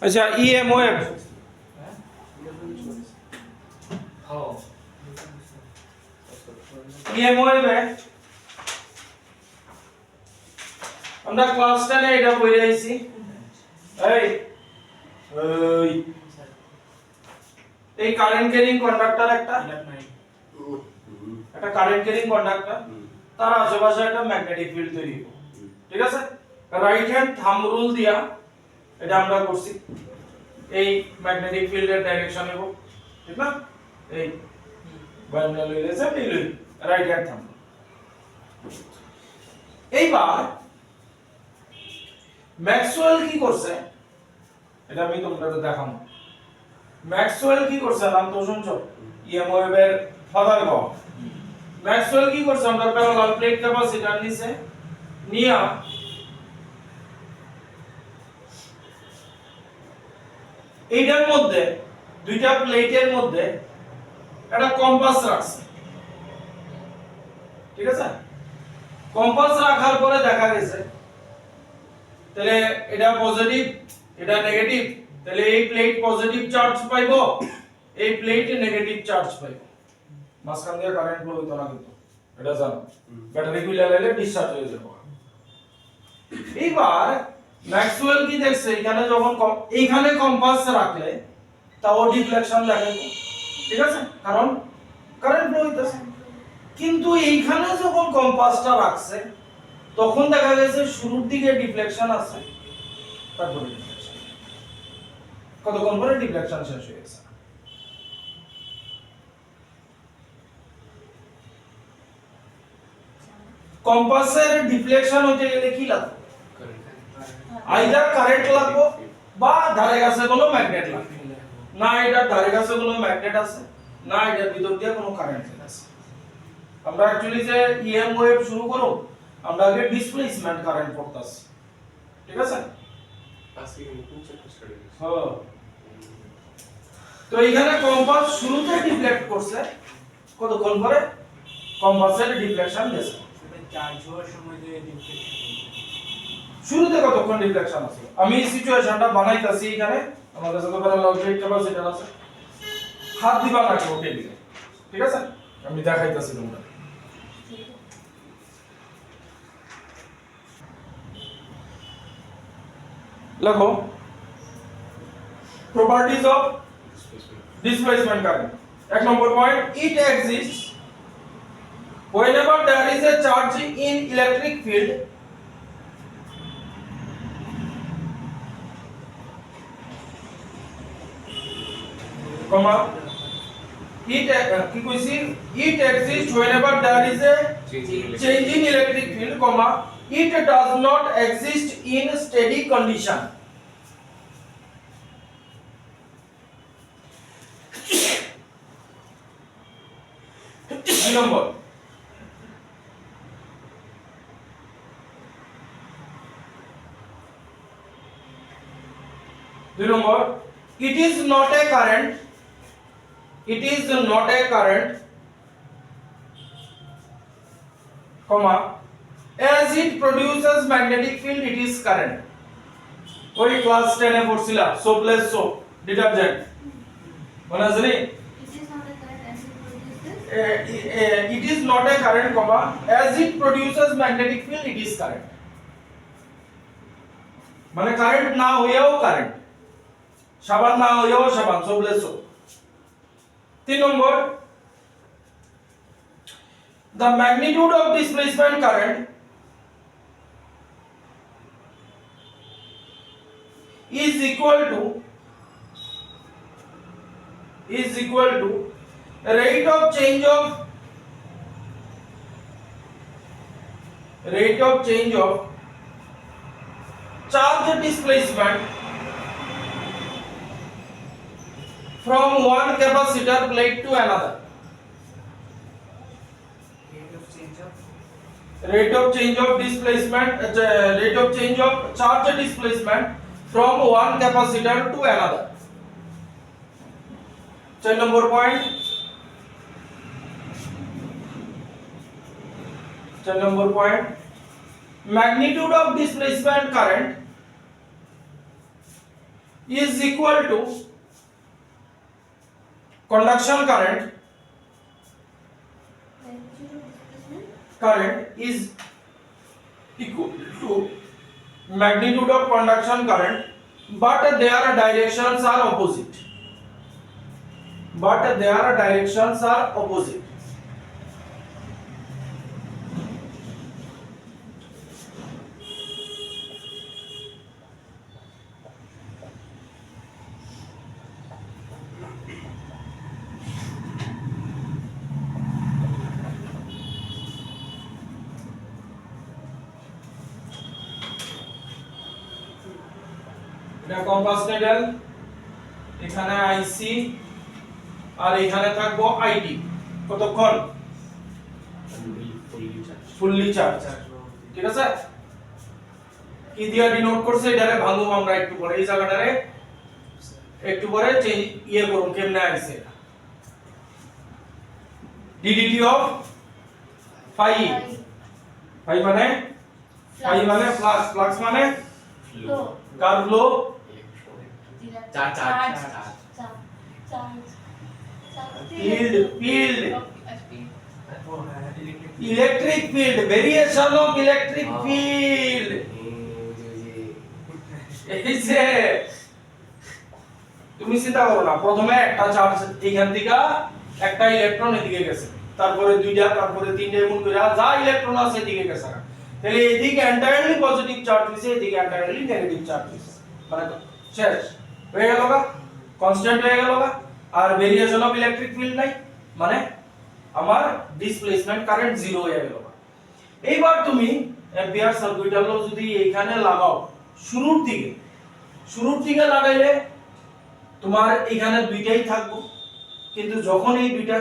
আচ্ছা EM wave EM ওয়েভে আমরা class 10 এ এটা পড়ে আইছি এই এই এই কারেন্ট ক্যারিং কন্ডাক্টর একটা কারেন্ট ক্যারিং কন্ডাক্টর তার আশেপাশে একটা ম্যাগনেটিক ফিল্ড তৈরি হবে ঠিক আছে রাইট হ্যান্ড থাম্ব রুল দিয়া এটা আমরা করছি এই ম্যাগনেটিক ফিল্ডের ডাইরেকশন নেব ঠিক না এই বায়না লইলেছে এই লই রাইট হ্যান্ড থাম্ব এইবার ম্যাক্সওয়েল কি করছে এটা আমি তোমাদের দেখাবো ম্যাক্সওয়েল কি করছে নাম তো শুনছো ইএম ওয়েভের ফাদার গড ম্যাক্সওয়েল কি করছে আমরা প্যারালাল প্লেট ক্যাপাসিটর নিছে নিয়া এইটার মধ্যে দুইটা প্লেটের মধ্যে একটা কম্পাস রাখছে ঠিক আছে কম্পাস রাখার পরে দেখা গেছে তাহলে এটা পজিটিভ এটা নেগেটিভ তাহলে এই প্লেট পজিটিভ চার্জ পাইবো এই প্লেট নেগেটিভ চার্জ পাইবো মাঝখান দিয়ে কারেন্ট ফ্লো হইতো না কিন্তু এটা জানো ব্যাটারি গুলো লাগাইলে ডিসচার্জ হয়ে যাবে এইবার ম্যাক্সওয়েল কি দেখছে এখানে যখন এইখানে কম্পাস রাখলে তাও ডিফ্লেকশন লাগে ঠিক আছে কারণ কারেন্ট ফ্লো হইতেছে কিন্তু এইখানে যখন কম্পাসটা রাখছে তখন দেখা গেছে শুরুর দিকে ডিফ্লেকশন আছে তারপরে ডিফ্লেকশন কতক্ষণ পরে ডিফ্লেকশন শেষ হয়ে গেছে কম্পাসের ডিফ্লেকশন হতে গেলে কি লাগবে আইদার কারেন্ট লাগবে বা ধারে কাছে কোনো ম্যাগনেট লাগবে না এটা ধারে কাছে কোনো ম্যাগনেট আছে না এটার ভিতর দিয়ে কোনো কারেন্ট আছে আমরা অ্যাকচুয়ালি যে ইএম ওয়েভ শুরু করব আমরা আগে ডিসপ্লেসমেন্ট কারেন্ট পড়তাছি ঠিক আছে আজকে নতুন চ্যাপ্টার স্টাডি করছি হ্যাঁ তো এখানে কম্পাস শুরুতে ডিফ্লেক্ট করছে কতক্ষণ পরে কম্পাসের ডিফ্লেকশন গেছে চার্জ হওয়ার সময় যে ডিফ্লেকশন শুরুতে কতক্ষণ ডিফ্লেকশন আছে আমি এই সিচুয়েশনটা বানাইতাছি এখানে আমাদের কাছে তো প্যারালাল প্লেট ক্যাপাসিটর আছে হাত দিবা না কেউ টেবিলে ঠিক আছে আমি দেখাইতাছি তোমরা লেখো properties of displacement current এক নম্বর point it exists whenever there is a charge in electric field comma কি কইছি it exists whenever there is a change in electric field comma it does not exist in steady condition number number it is not a current comma as it produces magnetic field it is current ওই class 10 এ পড়ছিলা সোপলেস soap detergent মনে আছে নি it is not a current comma as it produces magnetic field it is current মানে current না হইয়াও current সাবান না হইয়াও সাবান soapless soap 3 number the magnitude of displacement current is equal to rate of change of charge displacement from one capacitor plate to another rate of change of displacement rate of change of charge displacement from one capacitor to another 4 number point magnitude of displacement current is equal to conduction current is equal to magnitude of conduction current, but their directions are opposite. এটা compass needle, এখানে আইসি, আর এখানে থাকবো ID. কতক্ষণ? Fully charge. ঠিক আছে, কি দিয়া denote করছে এটারে ভাঙুম আমরা একটু পরে, এই জায়গাটারে একটু পরে চেঞ্জ ইয়ে করুন কেমনে আইছে। ডিডিটি অফ ফাই, ফাই মানে ফ্লাক্স, ফ্লাক্স মানে কার flow, field, electric field, variation of electric field। এই যে তুমি চিন্তা করো না, প্রথমে একটা চার্জ এইখান থেকে একটা ইলেকট্রন এদিকে গেছে, তারপরে দুইটা, তারপরে তিনটা, এমন করে যা ইলেকট্রন আছে এদিকে গেছে। তাহলে এদিকে এন্টায়ারলি পজিটিভ চার্জ হইছে, এদিকে এন্টায়ারলি নেগেটিভ চার্জ হইছে, মানে শেষ হয়ে গেল গা, কনস্ট্যান্ট হয়ে গেল গা। আর ভেরিয়েশন অফ ইলেকট্রিক ফিল্ড নাই, মানে আমার ডিসপ্লেসমেন্ট কারেন্ট জিরো হয়ে গেল। এইবার তুমি অ্যাম্পিয়ার সার্কিটাল ল যদি এইখানে লাগাও, শুরুর দিকে লাগাইলে তোমার এখানে দুইটাই থাকবো, কিন্তু যখন এই দুইটা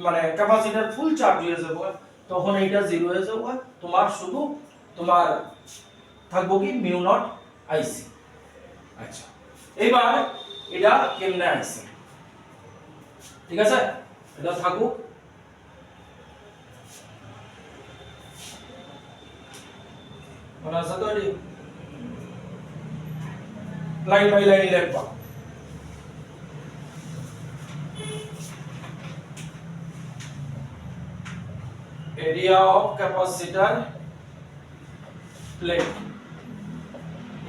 মানে ক্যাপাসিটর ফুল চার্জ হয়ে যাবে তখন এইটা জিরো হয়ে যাবে, তোমার শুধু তোমার থাকবো কি মিউ নট আইসি। আচ্ছা, এবার এটা কেমনে আইসি, ঠিক আছে, এটা থাকুক। মনে আছে তো, লাইন বাই লাইন লিখবা। area of capacitor plate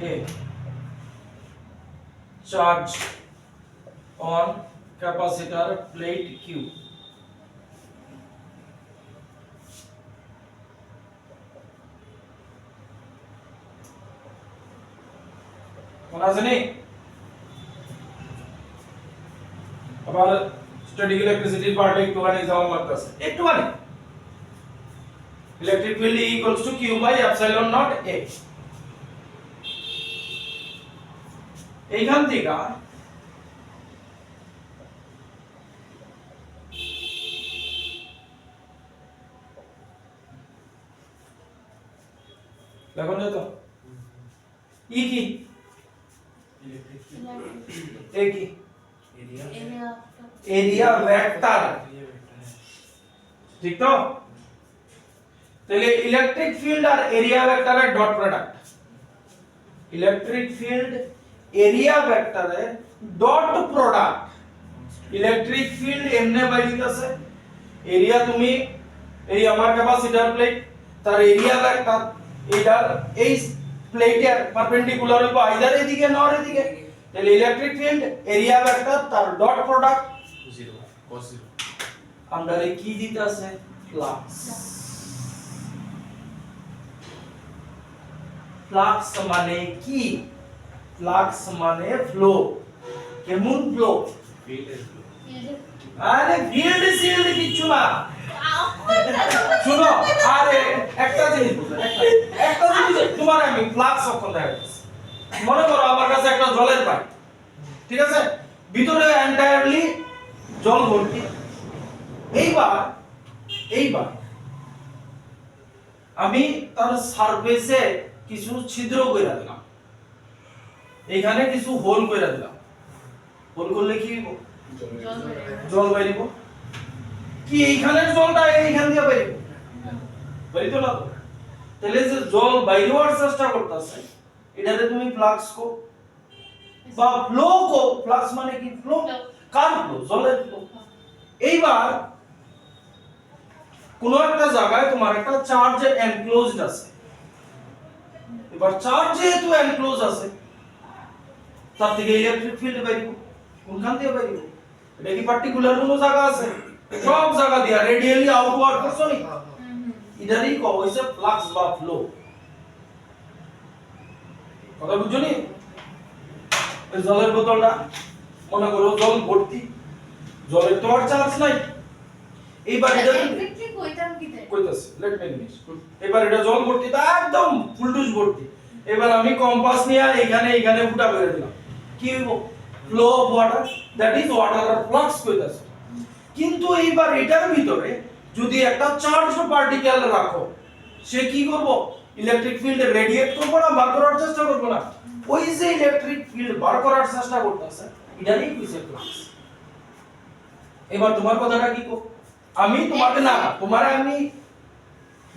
A, charge on capacitor plate Q, মনে আছে নি? আবার স্ট্যাটিক ইলেকট্রিসিটি পার্ট একটুখানি যাওয়া লাগতেছে, একটুখানি। Electric field E equals to Q by epsilon naught A। এইখান থেকে লেখন যেত ই কি, এ কি, এরিয়া ভেক্টর, ঠিক তো? তাহলে ইলেকট্রিক ফিল্ড আর এরিয়া ভেক্টরের dot product, electric field area ভেক্টরের ডট প্রোডাক্ট। ইলেকট্রিক ফিল্ড এমনে বাইরিতেছে, এরিয়া তুমি এই আমার ক্যাপাসিটর প্লেট, তার এরিয়া ভেক্টর এটার এই প্লেটের পারপেন্ডিকুলার হইব আইদার এদিকে না এদিকে। তাহলে ইলেকট্রিক ফিল্ড এরিয়া ভেক্টর তার dot product zero, cos zero. আমরা কি দিতে আছে, ফ্লাক্স। ফ্লাক্স মানে কি? ফ্লাক্স মানে ফ্লো। কেমন ফ্লো? ফিল্ড এর ফ্লো। আরে ফিল্ড সিল্ড কিছু না, শুনো, আরে একটা জিনিস বুঝো, একটা জিনিস তোমার আমি ফ্লাক্স অক্ষর দেখাচ্ছি। মনে করো আমার কাছে একটা জলের পাইপ, ঠিক আছে, ভিতরে এন্টায়ারলি জল ভর্তি। এইবার আমি তার সারফেসে কিছু ছিদ্র কইরা দিলাম, এখানে কিছু হোল কইরা দিলাম। হোল করলে কি হইব? জল বাইরিব। কি এইখানের জলটা এইখান দিয়ে বাইরিব? বাইরিতো না তো। তাহলে যে জল বাইরে হওয়ার চেষ্টা করতেছে এটাতে তুমি ফ্লাক্স কো, বা ফ্লো ফ্লাক্স মানে কি ফ্লো, কার ফ্লো, জলের ফ্লো। এইবার কোন একটা জায়গায় তোমার একটা চার্জ এনক্লোজড আছে, এবার চার্জ যেহেতু এনক্লোজ আছে তার থেকে ইলেকট্রিক ফিল্ড বেরিয়ে কোনখান থেকে বেরিয়ে, এটা কি পার্টিকুলার কোনো জায়গা আছে? সব জায়গা দিয়া রেডিয়ালি আউটওয়ার্ড করছনি, এটারই কও হইছে ফ্লাক্স বা ফ্লো। কথা বুঝছো নি? এই জলের বোতলটা মনে করো জল ভর্তি, জলের তো আর চার্জ নাই, এইবার এটা ইলেকট্রিক কইতাম কি তাই কইতাছে লেট মি ফিনিশ। এবার এটা জল ভর্তি, তা একদম ফুল টুস ভর্তি। এবার আমি কম্পাস নিয়ে এখানে ফুটা করে দিলাম, কি হইব? Flow of water, that is water আর ফ্লাক্স কইতাছে। কিন্তু এইবার এটার ভিতরে যদি একটা চার্জড পার্টিকেল রাখো, সে কি করব? ইলেকট্রিক ফিল্ড রেডিয়েট করবে না, বার করার চেষ্টা করবে না? ওই যে ইলেকট্রিক ফিল্ড বার করার চেষ্টা করতেছে এটারই কইছে ফ্লাক্স। এবার তোমার কথাটা কি কো? আমি তোমাকে না, তোমারে আমি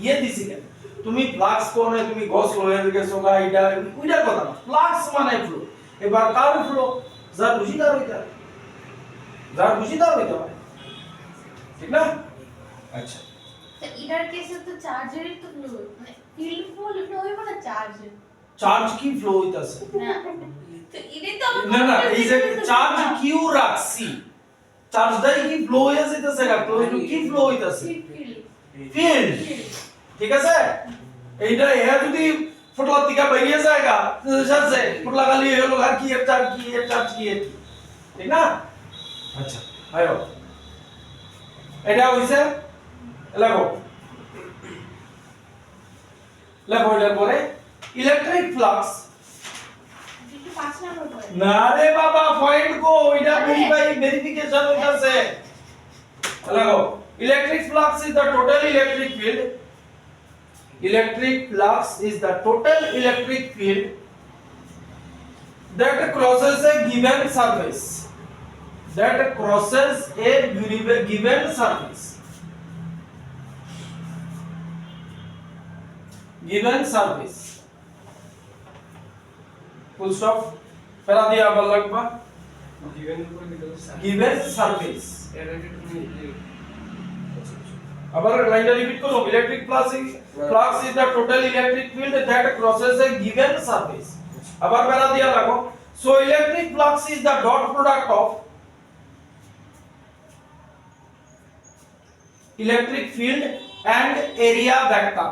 ইয়ে দিছি কেন? তুমি ফ্লাক্স কোনে তুমি গস হয়ে গেছো গা, এটা ওইটার কথা না, ফ্লাক্স মানে ফ্লো। এবার কার ফ্লো? যার বুঝিদার হইতা, যার বুঝিদার হইতা হয়, ঠিক না? আচ্ছা, তো এটার কেসে তো চার্জেরই তো ফ্লো, মানে ফিল্ড ফ্লো হইব না চার্জ চার্জ কি ফ্লো হইতাছে? না, তো এটাই তো না না, এই যে চার্জ কিউ রাখছি, চার্জটাই কি ফ্লো হয়ে যাইতাছে গা, তো কি ফ্লো হইতাছে? ফিল্ড, ঠিক আছে? এইটা এরা যদি ফুটলার দিকে বেরিয়ে যায়গা সাথে ফুটলা গালি হলো আর কি এর চার্জ কি এর চার্জ কি এর, ঠিক না? আচ্ছা আয়ো, এটা হইছে লেখো, লেখো এর পরে ইলেকট্রিক ফ্লাক্স। একটু 5 নাম্বার পড়ে না রে বাবা, পয়েন্ট কো, এটা ভেরিফিকেশন হইতাছে। লেখো, electric flux is the total electric field. Electric flux is the total electric field that crosses a given surface. That crosses a given surface. Given surface. Full stop. पहला दिया अब लगभग given surface. আবার লাইনটা repeat করো, electric flux is the total electric field that crosses a given surface. আবার বেলা দিয়া রাখো, so electric flux is the dot product of electric field and area vector.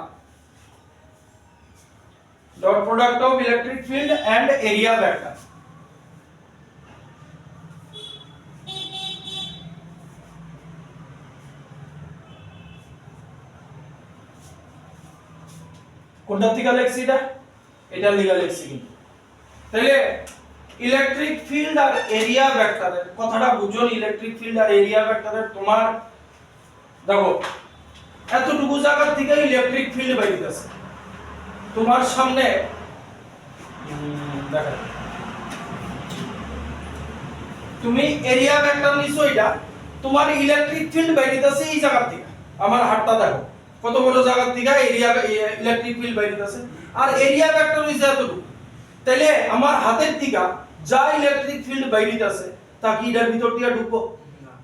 Dot product of electric field and area vector. কোনটা থেকে লিখছি এটা লিখা লিখছি কিন্তু। তাহলে ইলেকট্রিক ফিল্ড আর এরিয়া ভেক্টরের কথাটা বুঝো, ইলেকট্রিক ফিল্ড আর এরিয়া ভেক্টরের তোমার দেখো এতটুকু জায়গা থেকে ইলেকট্রিক ফিল্ড বাইরেছে তোমার সামনে, দেখো তুমি এরিয়া ভেক্টর নিছো, এটা তোমার ইলেকট্রিক ফিল্ড বাইরেছে এই জায়গা থেকে। আমার হাতটা দেখো কত বড় জায়গা থেকে এরিয়া ইলেকট্রিক ফিল্ড বাইরেছে, আর এরিয়া ভেক্টর হইছে এতটুকু। তাহলে আমার হাতের থেকে যা ইলেকট্রিক ফিল্ড বাইরেছে তা কি এর ভিতর দিয়ে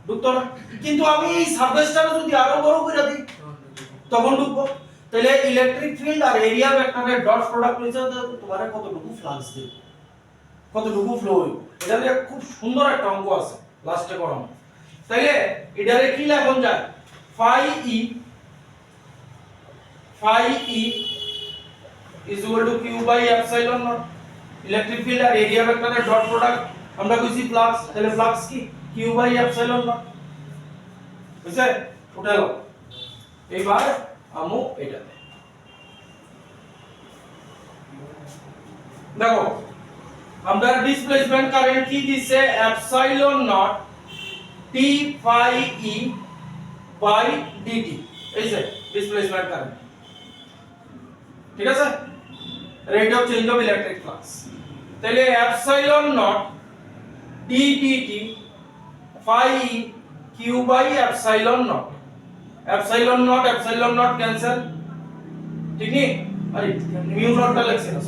ঢুকতো না? কিন্তু আমি এই সারফেসটা যদি আরো বড় করে দিই তখন ঢুকবো। তাহলে ইলেকট্রিক ফিল্ড আর এরিয়া ভেক্টরের ডট প্রোডাক্ট হইছে তোমার কতটুকু ফ্লাক্স দিবে, কতটুকু ফ্লো হইবে। এটা নিয়ে খুব সুন্দর একটা অঙ্ক আছে লাস্টে করানো। তাইলে এটারে কি লেখন যায়, phi e is equal to q by epsilon naught। Electric field আর এরিয়া ভেক্টরের ডট প্রোডাক্ট আমরা কইছি ফ্লাক্স, তাহলে ফ্লাক্স কি q by epsilon naught। বুঝছে? উঠালো। এইবার আমু এটাতে দেখো আমরা ডিসপ্লেসমেন্ট কারেন্ট কি দিছে, epsilon naught t phi e by dt, এই যে ডিসপ্লেসমেন্ট কারেন্ট, ঠিক আছে, rate of change of electric flux. তাহলে epsilon naught d dt phi e q by epsilon naught, epsilon naught cancel, ठीक नहीं? अरे म्यू नॉट का लिखছে না,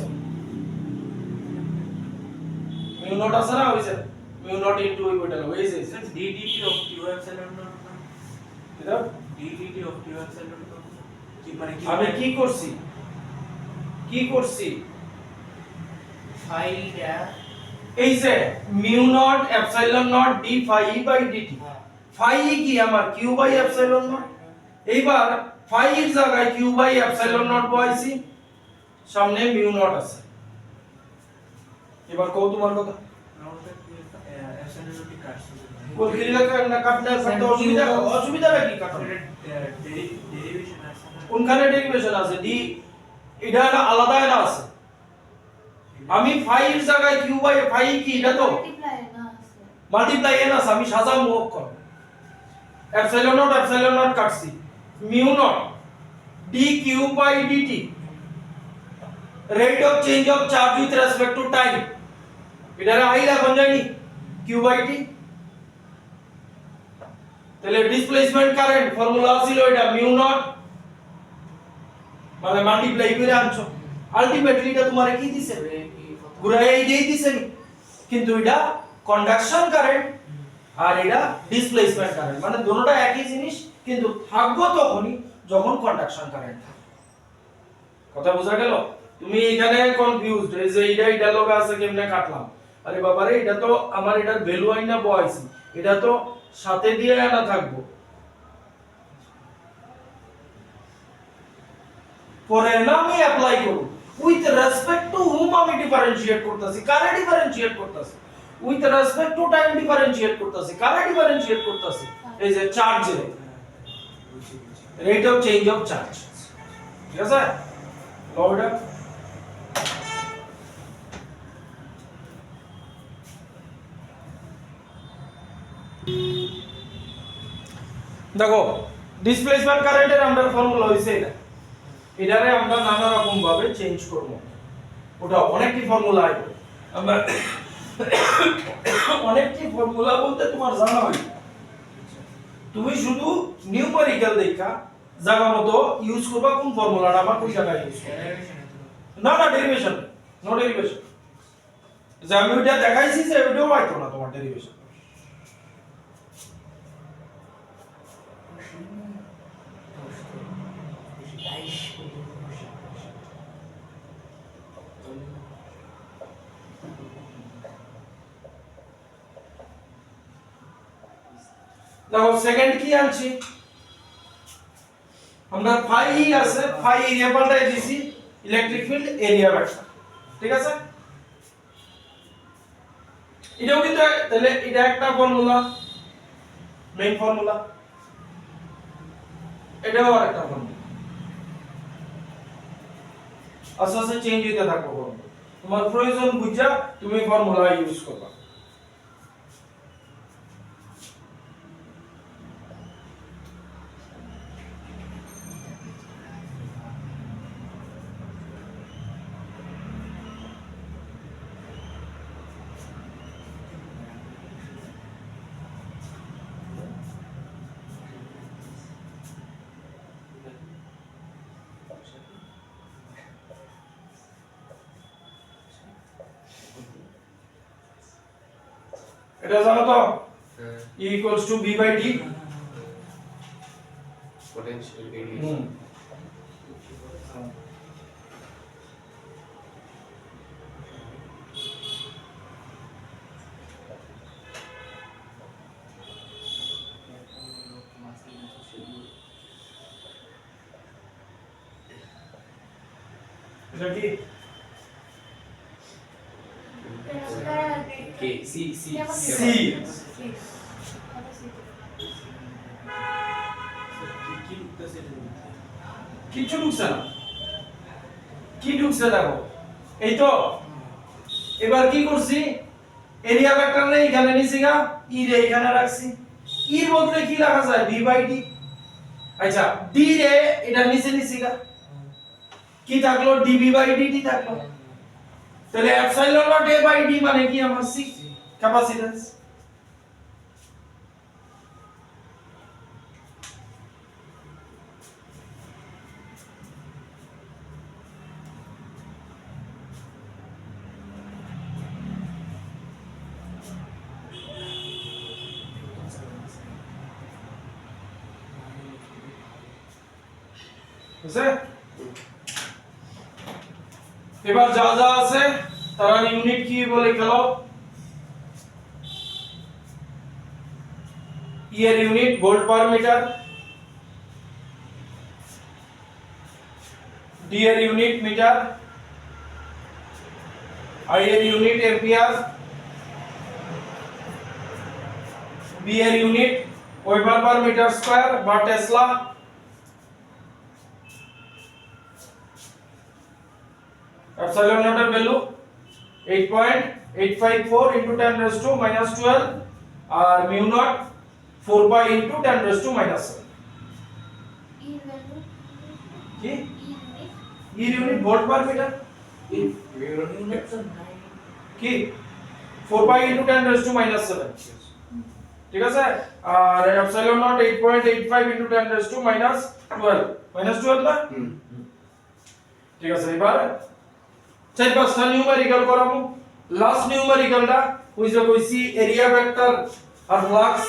মিউ নট আছে না হইছে মিউ নট ইনটু ওই বইটা হইছে Sir, ddt of q epsilon naught না? এটা ddt of q epsilon naught না? কি মানে কি আমি কি করছি phi dash এই যে mu naught epsilon naught d phi by dt phi কি আমার কিউ বাই এপসাইলন নট এইবার ফাই এর জায়গায় কিউ বাই এপসাইলন নট বসাইছি সামনে মিউ নট আছে এবার কও তোমার কথা epsilon naught কি কাটছে কোন ক্রিয়া না কাটলে কাটতে অসুবিধা কি কাটলে ডেরিভেশন আছে না কোনখানে ডেরিভেশন আছে ডি এটা না আলাদা না আছে আমি ফাই এর জায়গায় কিউ বাই ফাই কি এটা তো মাল্টিপ্লাই না আছে মাল্টিপ্লাই এন আছে আমি সাজা মুভ কর এপসাইলন নট কাটছি mu naught d q by dt rate of change of charge with respect to time এটারে আই রাখুন জানি কিউ বাই টি তাহলে ডিসপ্লেসমেন্ট কারেন্ট ফর্মুলা ছিল এটা মিউ নট মানে মাল্টিপ্লাই করে আনছো আলটিমেটলি এটা তোমারে কি দিছে ঘুরাই এই দিছে কিন্তু এটা কন্ডাকশন কারেন্ট আর এটা ডিসপ্লেসমেন্ট কারেন্ট মানে দুটোটা একই জিনিস কিন্তু থাকবো তখনই যখন কন্ডাকশন কারেন্ট থাকবে কথা বোঝা গেল তুমি এখানে কনফিউজড এই যে এটা লগে আছে কেমনে কাটলাম আরে বাবা রে এটা তো আমার এটার ভ্যালু আইনা বয়স এটা তো সাথে দিয়ে আনা থাকবো পরে না আমি অ্যাপ্লাই করব উইথ রেসপেক্ট টু হুম আমি ডিফারেন্সিয়েট করতেছি কারে ডিফারেন্সিয়েট করতেছি with respect to time differentiate করতেছি কারে ডিফারেন্সিয়েট করতেছি এই যে চার্জের rate of change of charge ঠিক আছে লওটা দেখো ডিসপ্লেসমেন্ট কারেন্টের আমরা ফর্মুলা হইছে এটা এটারে আমরা নানা রকম ভাবে চেঞ্জ করব ওটা অনেকটি ফর্মুলা আছে আমরা অনেকটি ফর্মুলা বলতে তোমার জানা হয় তুমি শুধু নিউমেরিক্যাল দেখা জায়গা মতো ইউজ করবা কোন ফর্মুলাটা আমার কোন জায়গায় ইউজ করব না ডেরিভেশন নো ডেরিভেশন যে আমি ওটা দেখাইছি যে ওটাও পাইতো না তোমার ডেরিভেশন দেখো সেকেন্ড কি আনছি আমরা ফাই আছে ফাই এরিয়া পাল্টাই দিছি ইলেকট্রিক ফিল্ড এরিয়া ভেক্টর ঠিক আছে এটাও কিন্তু তাহলে এটা একটা ফর্মুলা মেইন ফর্মুলা এটাও আরেকটা ফর্মুলা আস্তে আস্তে চেঞ্জ হইতে থাকবে ফর্মুলা তোমার প্রয়োজন বুঝা তুমি ফর্মুলা ইউজ করবা এটা জানো তো E equals to B by D potential radiation এটা কি K C C C কি লিখতেছে কিছু ঢুকছে না কি ঢুকছে দেখো এই তো এবার কি করছি এরিয়া ভেক্টর রে এখানে নিছি গা ই রে এখানে রাখছি এর বদলে কি রাখা যায় v বাই d আচ্ছা d রে এটা নিচে নিছি গা কি থাকলো dv বাই dt থাকলো তাহলে epsilon naught a by d মানে কি আমার c ক্যাপাসিট্যান্স বুঝছে? এবার যা যা আছে তারা ইউনিট কি বলে খেলো ই এর unit volt per metre, D এর ইউনিট মিটার, আই এর ইউনিট এম্পিয়ার, বি এর unit weber per metre square বা টেসলা, এপসাইলন নট এর value 8.854 into 10 raised to minus 12 আর mu nought 4 pi into 10 raised to minus 7 E value কি E unit E unit volt per metre Units are 9. কি 4 pi into 10 raised to minus 7 ঠিক আছে আর epsilon not 8.85 into 10 raised to minus 12 না ঠিক আছে এবার চার পাঁচটা নিউমেরিক্যাল করামু লাস্ট নিউমেরিক্যালটা ওই যে কইছি এরিয়া ভেক্টর আর ফ্লাক্স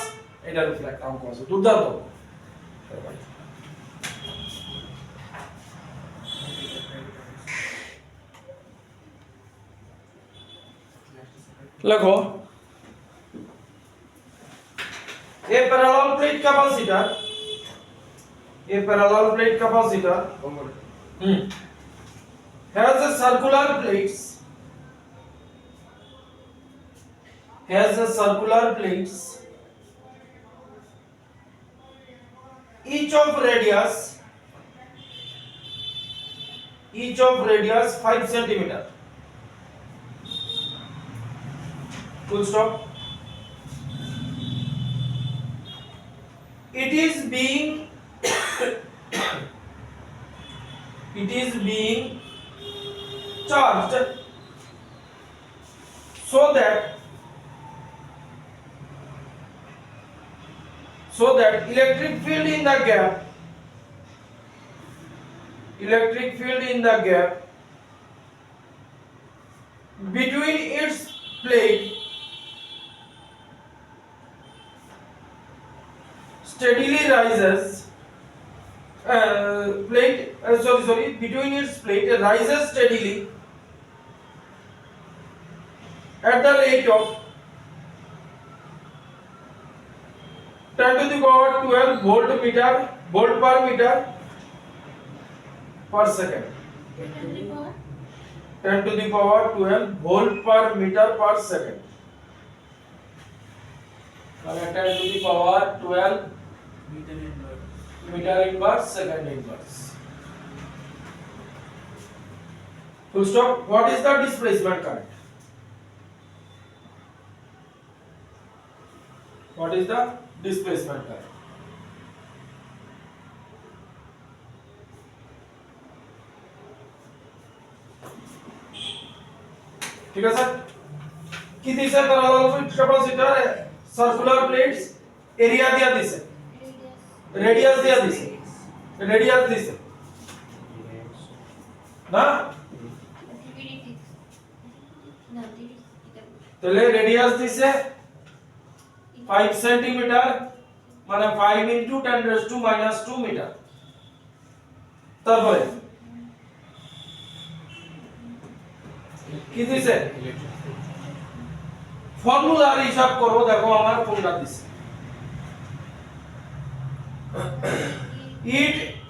এটা রিফ্লেক্ট অঙ্ক আছে দুর্দান্ত লেখো a parallel plate capacitor has a circular plates each of radius 5 centimeter full stop it is being charged so that electric field in the gap between its plate steadily rises between its plate rises steadily at the rate of 10 to the power 12 volt per meter per second 10 to the power 12 volt per meter per second 10 to the power 12 meter inverse second inverse full stop what is the displacement current ঠিক আছে কি দিছে parallel plate capacitor circular plates area দিয়া দিছে radius দিয়া দিছে না তাহলে রেডিয়াস দিছে 5 সেন্টিমিটার মানে 5 into 10 raised to minus 2 metre তারপরে কি দিছে ফর্মুলার হিসাব করো দেখো আমার কোনটা দিছে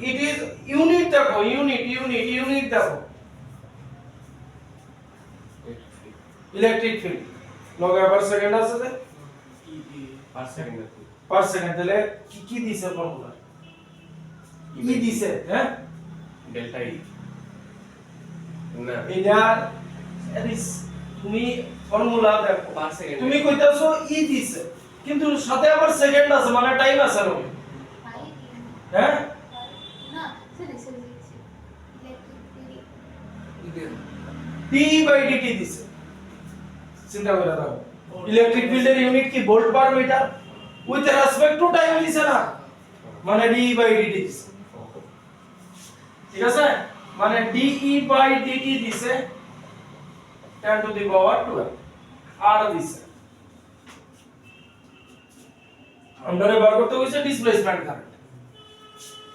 it is unit দেখো unit দেখো ইলেকট্রিক ফিল্ড লগ আবার সেকেন্ড আছে যে পার সেকেন্ড তাহলে কি দিছে ফর্মুলা ই দিছে হ্যাঁ ডেল্টা ই না এটা তুমি ফর্মুলা দেখো পার সেকেন্ড তুমি কইতাছো ই দিছে কিন্তু সাথে আবার সেকেন্ড আছে মানে টাইম আছে না হ্যাঁ না সরি d/dt দিছে চিন্তা করে দেখো ইলেকট্রিক ফিল্ডের ইউনিট কি volt per metre with respect to time দিছে না মানে d/dt দিছে ঠিক আছে মানে de/dt দিছে 10 to the power 12 আর দিছে আমরা বার করতে হইছে ডিসপ্লেসমেন্ট কারেন্ট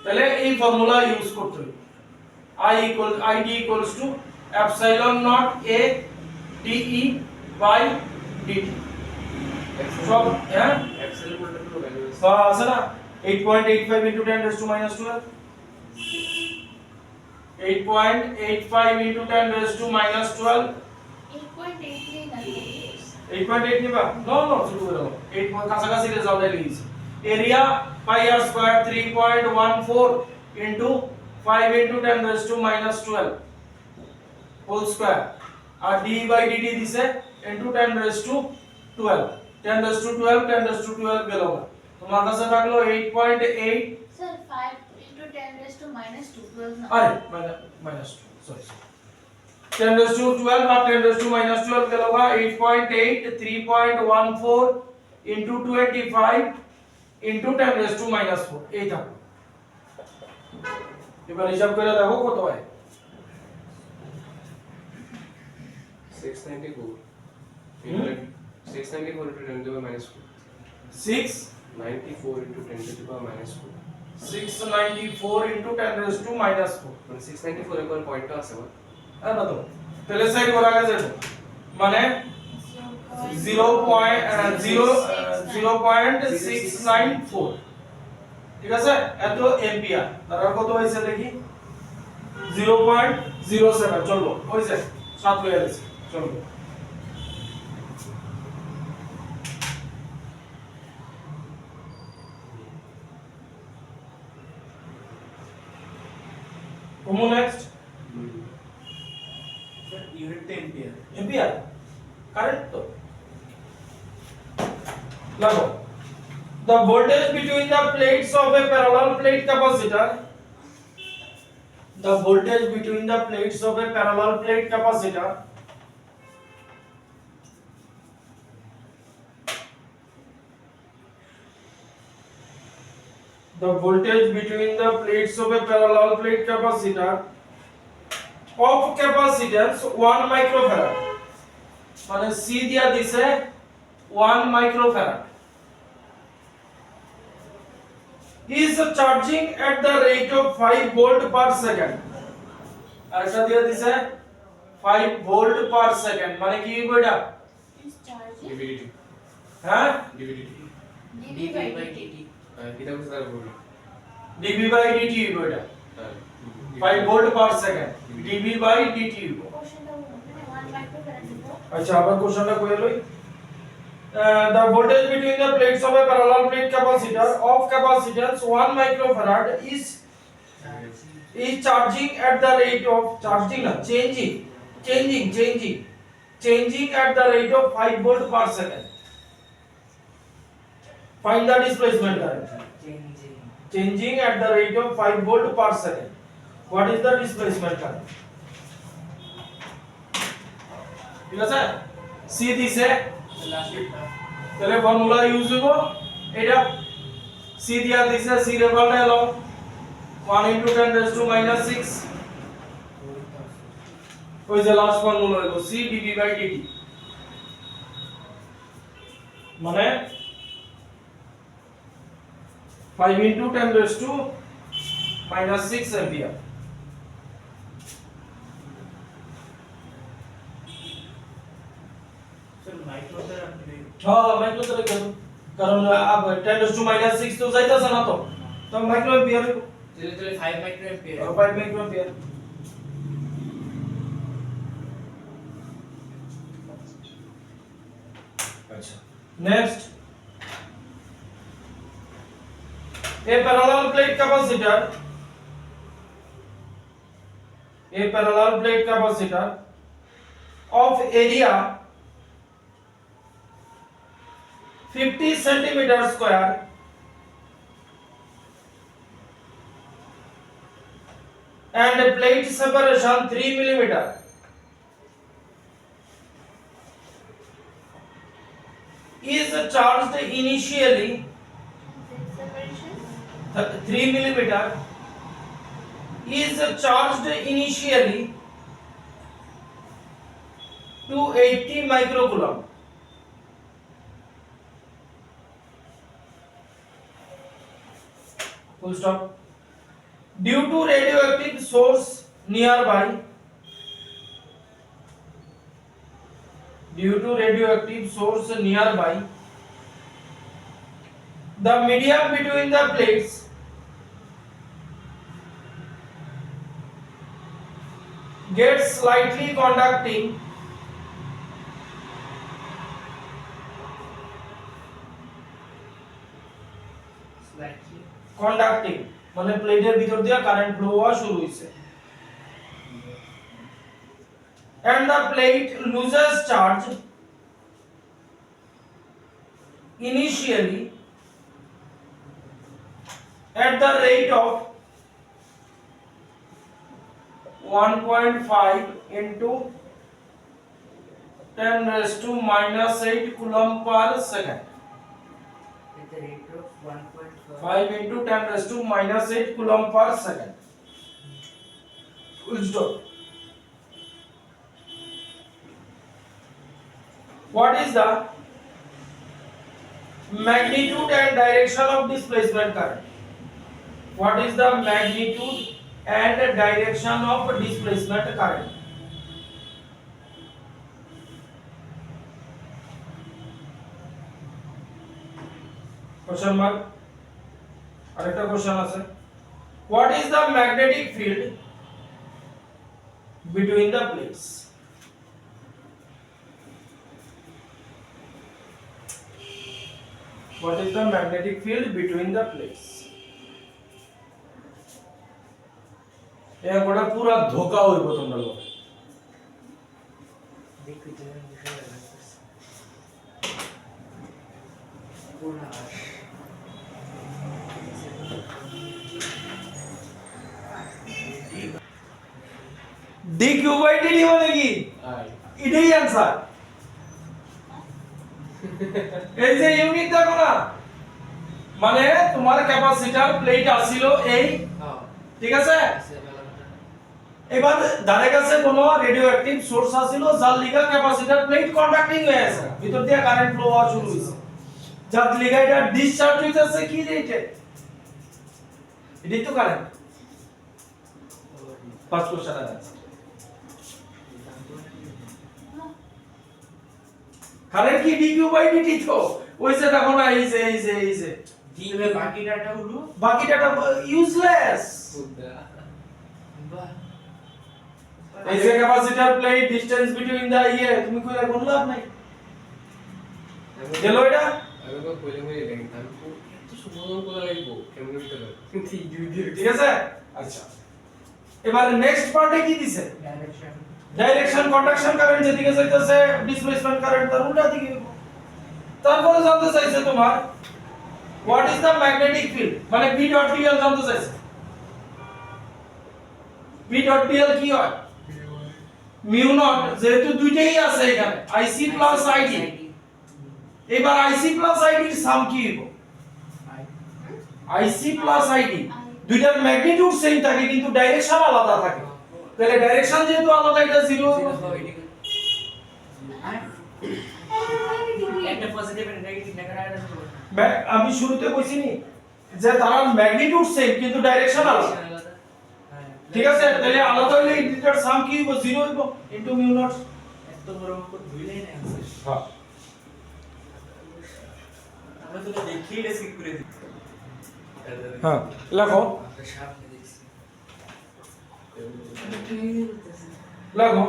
তাহলে এই ফর্মুলা ইউজ করতে হবে id equals to epsilon naught a de by dt সব হ্যাঁ এক্সেল বলতে তো ভ্যালু আছে সব আছে না 8.85 into 10 raised to minus 12 8.85 into 10 raised to minus 12 8.83 না 8.8 নিবা নো শুরু করে দাও 8 কাছাকাছি রেজাল্ট লিখেছি area pi R square 3.14 into 5 into 10 raised to minus 12 whole square আর d by dt দিছে into 10 raised to 12 10 raised to 12 10 raised to 12 গেল না তোমার কাছে থাকলো 8.8 sir 5 into 10 raised to minus 2 12 না আরে minus 2 sorry 10 raised to 12 R 10 raised to minus 12 গেল না 8.8 3.14 into 25 into 10 raised to minus 4 এই থাকলো এবার হিসাব করে দেখো কত হয় 694 694 into 10 to the minus 2 6 94 into 10 to the power minus 4 694 into 10 raised to minus 4 মানে 694 এর কোন পয়েন্টটা আছে বল আর না তো তাহলে সাইড করা গেছে মানে 0.694 ঠিক আছে এত এম্পিয়ার তার কত হইছে দেখি 0.07 চলবো হইছে 7 হয়ে গেছে চলবো Como next Sir, unit the ampere. Ampere current তো লাগো the voltage between the plates of a parallel plate capacitor the voltage between the plates of a parallel plate capacitor the voltage between the plates of a parallel plate capacitor of capacitance 1 microfarad মানে C দিয়া দিছে 1 microfarad is charging at the rate of 5 volt per second আর এটা দিয়া দিছে 5 volt per second মানে কি বইটা is charging ডিভিডিটি হ্যাঁ ডিভিডিটি dv by dt কিটা বলতে তার বলি dB by dt বইটা 5 volt per second dB by dt কোশ্চেনটা মানে 1 microfarad দিব আচ্ছা আবার কোশ্চেনটা কই লই the voltage between the plates of a parallel plate capacitor of capacitance 1 microfarad is charging at the rate of charging na changing at the rate of 5 volt per second find the displacement current changing at the rate of 5 volt per second what is the displacement current ঠিক আছে c দিছে Last bit. তাহলে formula use হইব এটা c দিয়া দিছে c এর value হলো 1 into 10 raised to minus 6 ওই যে লাস্ট ফর্মুলা হলো c dv by dt মানে 5 into 10 raised to minus 6 ampere Sir, microfarad. হ্যাঁ মাইক্রো ধরে কেন কারণ 10 raised to minus 6 তো যাইতাছে না তো তো micro ampere Literally 5 microampere. 5 micro ampere আচ্ছা next a parallel plate capacitor of area 50 centimeter square and a plate separation 3 millimeter is charged initially separation 3 millimeter is charged initially to 80 microcoulomb full stop due to radioactive source nearby, due to radioactive source nearby, the medium between the plates gets slightly conducting, Slightly. conducting মানে প্লেটের ভিতর দিয়ে current flow হওয়া শুরু হইছে, and the plate loses charge initially at the rate of 1.5 into 10 raised to minus 8 coulomb per second. At the rate of 1.5. 5 into 10 raised to minus 8 coulomb per second. Full stop. What is the magnitude and direction of displacement current? What is the magnitude and direction of displacement current? Question mark. আরেকটা question আছে, what is the magnetic field between the plates? What is the magnetic field between the plates? ये बड़ा पूरा धोखा होई बो तुमरा लोग। দেখি তুমি বিষয় লাগতেছে পুরা d q by dt মানে কি? I. এটাই आंसर। এই যে ইউনিট দেখো না, মানে তোমার ক্যাপাসিটর প্লেট আসিল এই, হ্যাঁ ঠিক আছে? আছে ভালো কথা এবার ধারে কাছে কোনো রেডিও অ্যাক্টিভ সোর্স আসিল যার লিগা ক্যাপাসিটর প্লেট কন্ডাক্টিং হয়ে আছে, ভিতর দিয়ে কারেন্ট ফ্লো হওয়া শুরু হইছে, যার লিগা এটা ডিসচার্জ হইতাছে কি রেটে, এটাই তো কারেন্ট। 5% আছে কারেন্ট কি dq বাই dt তো ওই যে দেখো না, এই যে দিলে বাকি ডাটা হলো বাকি ডাটা ইউজলেস। Buddha. বাহ এই যে capacitor plate distance between the তুমি কইরা কোন লাভ নাই, গেল এটা। আমি তো কইলে কইলে দেখি আমি তো এত সুন্দর করে লাগবো কেমন হইতে পারে কিন্তু এই দুই দিয়ে ঠিক আছে, আচ্ছা এবার নেক্সট পার্টে কি দিছে, ডাইরেকশন ডাইরেকশন কন্ডাকশন কারেন্ট যেদিকে যাইতেছে ডিসপ্লেসমেন্ট কারেন্ট তার উল্টা দিকে হইব। তারপরে জানতে চাইছে তোমার what is the magnetic field, মানে B ডট dl জানতে চাইছে। B ডট dl কি হয়, মিউ নট, যেহেতু দুইটাই আছে এখানে IC প্লাস ID, এবার IC প্লাস ID এর সাম কি হইব, IC প্লাস ID দুইটার ম্যাগনিটিউড সেম থাকে কিন্তু ডাইরেকশন আলাদা থাকে, তাহলে ডাইরেকশন যেহেতু আলাদা এটা 0 হবে। একটা পজিটিভ এন্ড নেগেটিভ নেগেটিভ আছে আমি শুরুতে কইছি নি যে তার ম্যাগনিটিউড সেম কিন্তু ডাইরেকশন আলাদা, ঠিক আছে? তাহলে আলাদা হইলে ইন্টিগ্রাল সাম কি হইব, 0 হইব ইনটু মিউ নট। এত বড় অঙ্ক ধুইলেই না আছে হ্যাঁ আমরা তো দেখিয়ে স্কিপ করে দিই হ্যাঁ লেখো আমরা সামনে দেখছি লেখো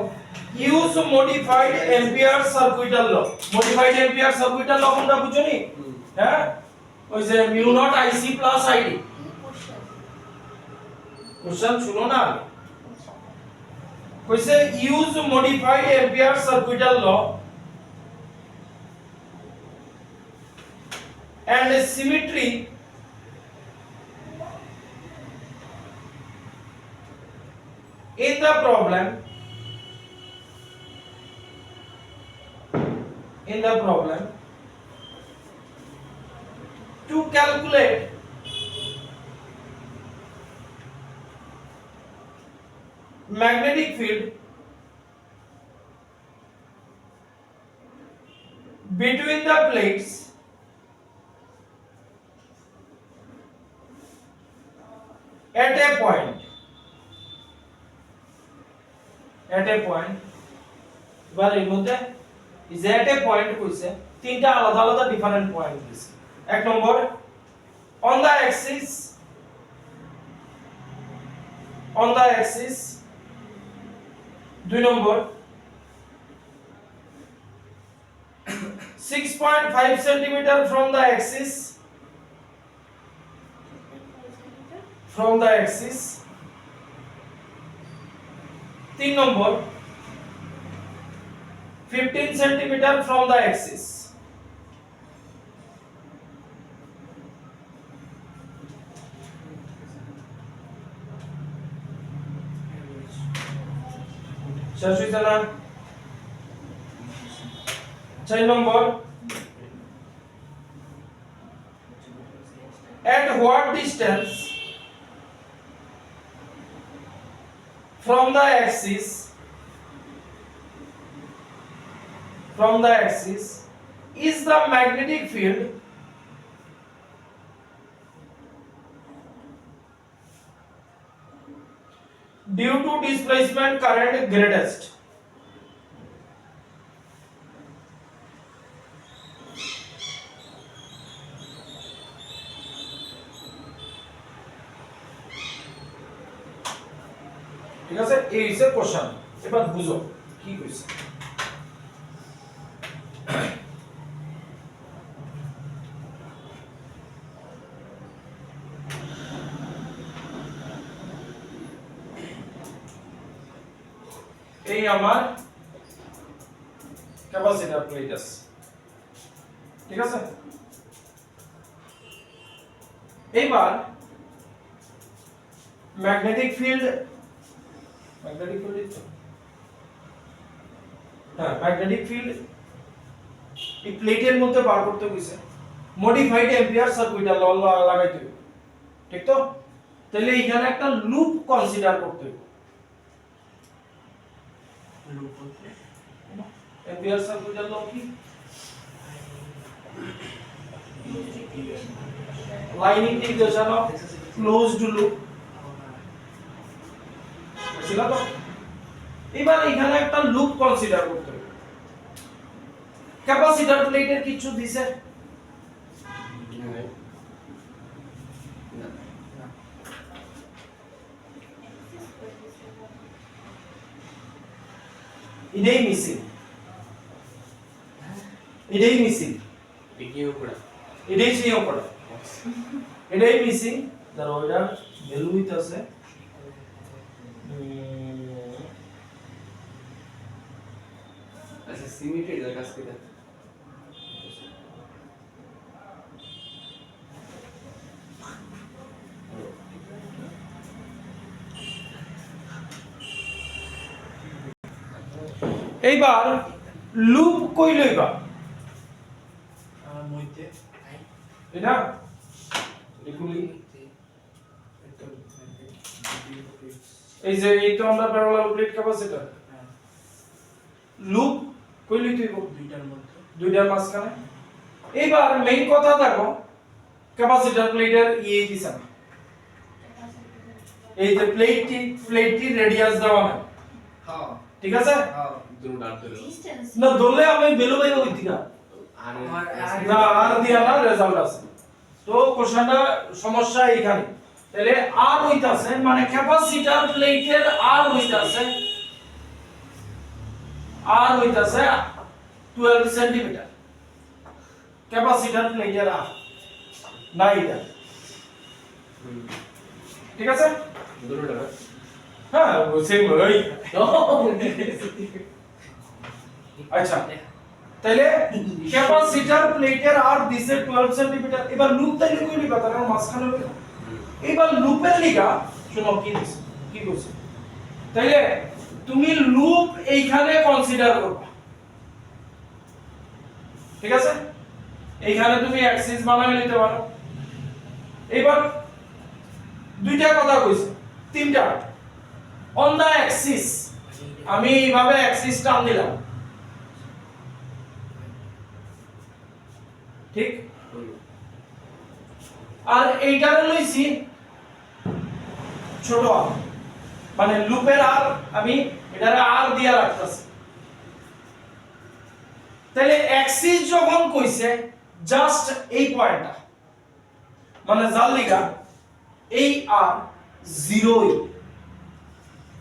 use modified ampere circuital law. Modified ampere circuital law কোনটা বুঝছনি? হ্যাঁ ওই যে mu nought IC plus ID। Question শুনো না, কইছে use modified ampere circuital law and symmetry in the problem to calculate magnetic field between the plates at a point at a point এবার এর মধ্যে is at a point কইছে তিনটা আলাদা আলাদা ডিফারেন্ট পয়েন্ট দিছে এক নম্বর on the axis 2 number 6.5 centimeter from the axis 3 number 15 centimeter from the axis শেষ হইছে না 4 নম্বর at what distance from the axis is the magnetic field due to displacement current greatest ঠিক আছে এই হইছে কোশ্চেন এবার বুঝো কি কইছে এই আমার ক্যাপাসিটর প্লেট আছে ঠিক আছে এইবার ম্যাগনেটিক ফিল্ড এই প্লেটের মধ্যে বার করতে কইছে মডিফাইড অ্যাম্পিয়ার সার্কিটার ল লাগাইতে হবে ঠিক তো তাহলে এখানে একটা লুপ কনসিডার করতে হবে লুপ বলতে অ্যাম্পিয়ার সার্কিটার ল কি line integration of closed loop ছিল তো এবার এখানে একটা লুপ কনসিডার করতে হবে ক্যাপাসিটর প্লেটের কিছু দিছে এটাই মিসিং এটাই সেই অঙ্কটা এটাই মিসিং তার ওইটার ভ্যালু হইতাছে আচ্ছা সিমেট্রি এর কাজ কি এইবার লুপ কই লইবা আমার মধ্যে এটা এগুলি এই যে এই তো আমরা প্যারালাল প্লেট ক্যাপাসিটর লুপ কই লইতে হইব দুইটার মধ্যে দুইটার মাঝখানে এইবার মেইন কথা দেখো ক্যাপাসিটর প্লেটের দিছে না এই যে প্লেটটি রেডিয়াস দেওয়া নাই হ্যাঁ ঠিক আছে হ্যাঁ দুটো ডাট ধরে ডিসটেন্স না ধরলে আমি বেলু বাইরে হইতি না আর না আর দিয়া না রেজাল্ট আছে তো কোশ্চেনটা সমস্যা এইখানে তাহলে আর হইতাছে মানে ক্যাপাসিটর প্লেটের আর হইতাছে 12 সেন্টিমিটার ক্যাপাসিটর প্লেটের আর না এটা ঠিক আছে দুটো ডাট হ্যাঁ সেম ওই আচ্ছা তাহলে ক্যাপাসিটর প্লেটের আর দিছে 12 সেন্টিমিটার এবার লুপ তাইলে কই লিখা তার মাঝখানে হবে এবার লুপের লিখা শুনো কি দিছে কি কইছে তাইলে তুমি লুপ এইখানে কনসিডার করবা ঠিক আছে এইখানে তুমি অ্যাক্সিস বানাই নিতে পারো এবার দুইটা কথা কইছে তিনটা অন দা অ্যাক্সিস আমি এইভাবে অ্যাক্সিস টান দিলাম ঠিক আর এইটারে লইছি ছোট আর মানে লুপের আর আমি এটারে আর দিয়া রাখতেছে। তাহলে অ্যাক্সিস যখন কইছে জাস্ট এই পয়েন্টটা, মানে যার লিগা এই আর জিরোই,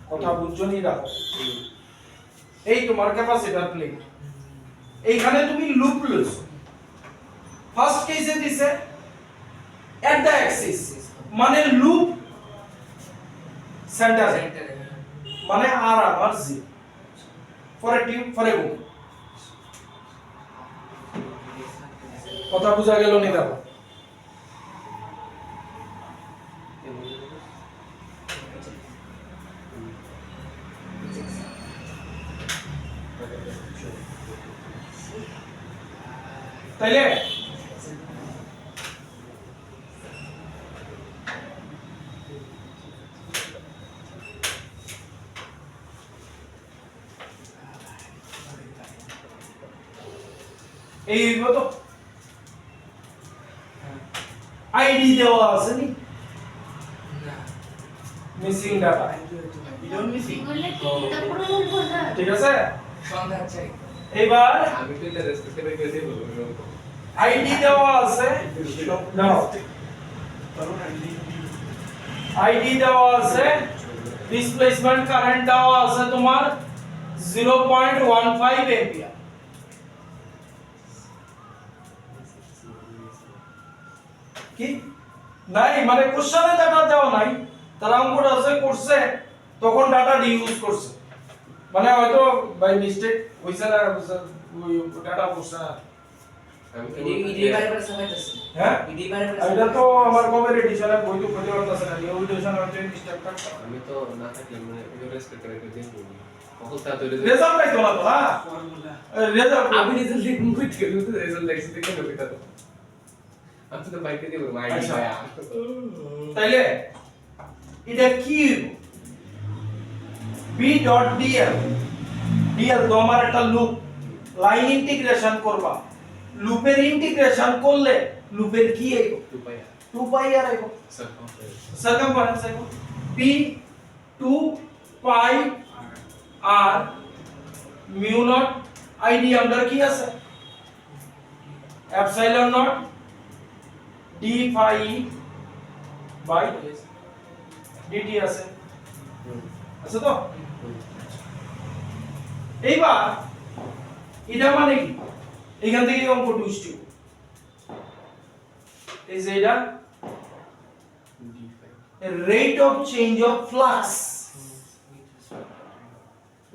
কথা বুঝছনি? রাখো এই তোমার ক্যাপাসিটর প্লেট, এইখানে তুমি লুপ লইছো। ফার্স্ট কেসে দিছে এট দ্য অ্যাক্সিস, মানে লুপ সেন্টারে, মানে আর আমার zero for a tube for a book. কথা বুঝা গেল নি? দেখো তাইলে এই তো আইডি দেওয়া আছে নি, মিসিং ডাটা, বললে কি তারপরে বলবো না ঠিক আছে? সন্ধ্যা চাই এবার আমি তো এটা রেসপেক্টেবল করে দেব। আইডি দেওয়া আছে, দাও আইডি দেওয়া আছে, ডিসপ্লেসমেন্ট কারেন্ট দেওয়া আছে তোমার 0.15 এম্পিয়ার। কি নাই, মানে কোশ্চেনে ডাটা দেওয়া নাই, তারা অঙ্কটা আছে করছে তখন ডাটা ইউজ করছে, মানে হয়তো বাই মিস্টেক হইছে না, ওই ডাটা করছে না। আমি তো ইডি বারে বারে সবাইতেছে হ্যাঁ ইডি বারে বারে এটা তো আমার কমের এডিশনে বই তো খুঁজে পাচ্ছি না, এই এডিশনে হয়তো মিস্টেক থাকছে। আমি তো না থাকলে মানে এটা রেসপেক্ট করে দেব। কখন তা তো রেজাল্ট পাইতো না তো, হ্যাঁ রেজাল্ট আমি রেজাল্ট দেখব কই থেকে? আমি তো রেজাল্ট দেখছি দেখে নেব এটা তো। আমি তো বাইকে দেব আইডি আচ্ছা। ভাইয়া। তাইলে এটা কি b.dl, dl তো আমার একটা লুপ, লাইন ইন্টিগ্রেশন করবা, লুপের ইন্টিগ্রেশন করলে লুপের কি আইবো? 2 পাই আর আইবো, সারকামফারেন্স আইবো, p 2 পাই আর মিউ নট আইডি আন্ডার কি আছে epsilon naught d phi by dt আছে, আছে তো? এইবার এটা মানে কি, এখান থেকে অঙ্ক টুইস্ট, এই যে এটা rate of change of flux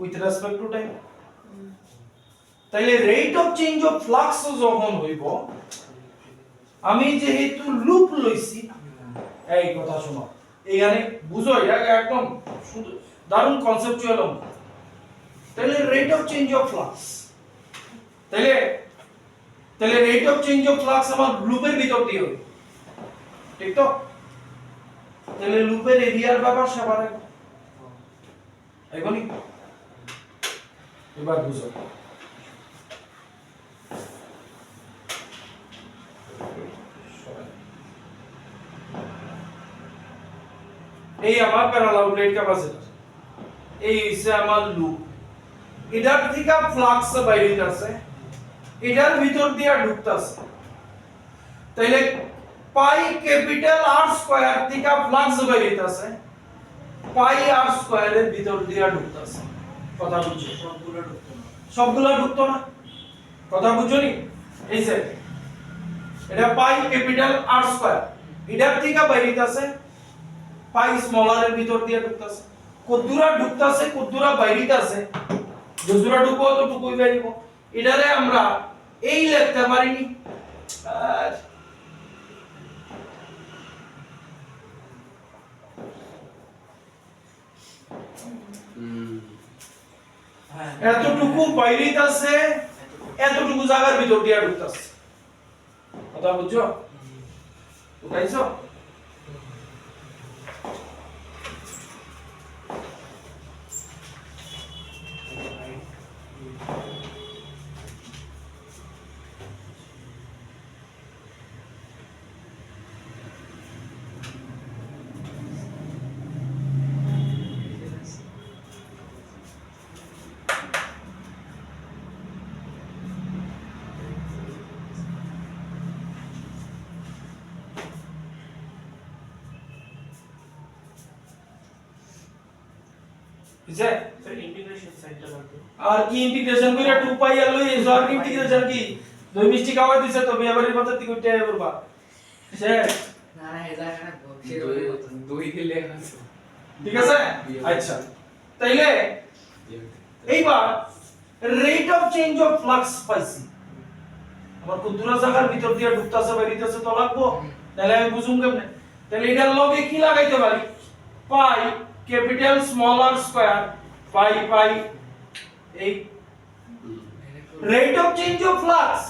with respect to time. তাইলে rate of change of flux যখন হইব, আমি যেহেতু লুপ লইছি, এই কথা শোনো, এখানে বুঝো, এটা একদম দারুণ কনসেপচুয়াল অঙ্ক। তাহলে rate of change of flux, তাহলে rate of change of flux আমার লুপের ভিতর দিয়ে হবে, ঠিক তো? তাহলে লুপের এরিয়ার ব্যাপার সবার আইবনি। এবার বুঝো, এই আমার প্যারালাল প্লেট ক্যাপাসিটর, এই হইছে আমার লুপ, এটার থেকে ফ্লাক্স বাইরে হইতাছে, এটার ভিতর দিয়া ঢুকতাছে। তাইলে পাই ক্যাপিটাল আর স্কয়ার থেকে ফ্লাক্স বাইরে হইতাছে, পাই আর স্কয়ারের ভিতর দিয়া ঢুকতাছে। কথা বুঝছো? সবগুলো ঢুকতো না, কথা বুঝছো নি? এই যে এটা পাই ক্যাপিটাল আর স্কয়ার, এটার থেকে বাইরে হইতাছে, পাই স্মলারের ভিতর দিয়ে ঢুকতাছে। কদ্দুরা ঢুকতাছে কদ্দুরা বাইরিতাছে, যদ্দুরা ঢুকবো ততটুকুই বেরিব। এটারে আমরা এই লিখতে পারিনি, আর এতটুকু বাইরিতাছে, এতটুকু জায়গার ভিতর দিয়ে ঢুকতাছে। কথা বুঝছো? বুঝাইছো? বুঝছে ইন্টিগ্রেশন সাইনটা লাগবে আর কি ইন্টিগ্রেশন কইরা 2 পাই আর লই এসো আর ইন্টিগ্রেশন কি দই মিষ্টি খাওয়া দিছে তো বিয়াবাড়ির মতো তুই কইতে করবা সে না না এটা না দই দিলে আছে ঠিক আছে আচ্ছা তাইলে এইবার rate of change of flux পাইছি আমার কুদুরা জায়গার ভিতর দিয়ে ঢুকতাছে বাইরিতেছে তো লাগবো তাহলে আমি বুঝুম কেমনে তাহলে এটার লগে কি লাগাইতে পারি pi capital small r square pi pi এই rate of change of flux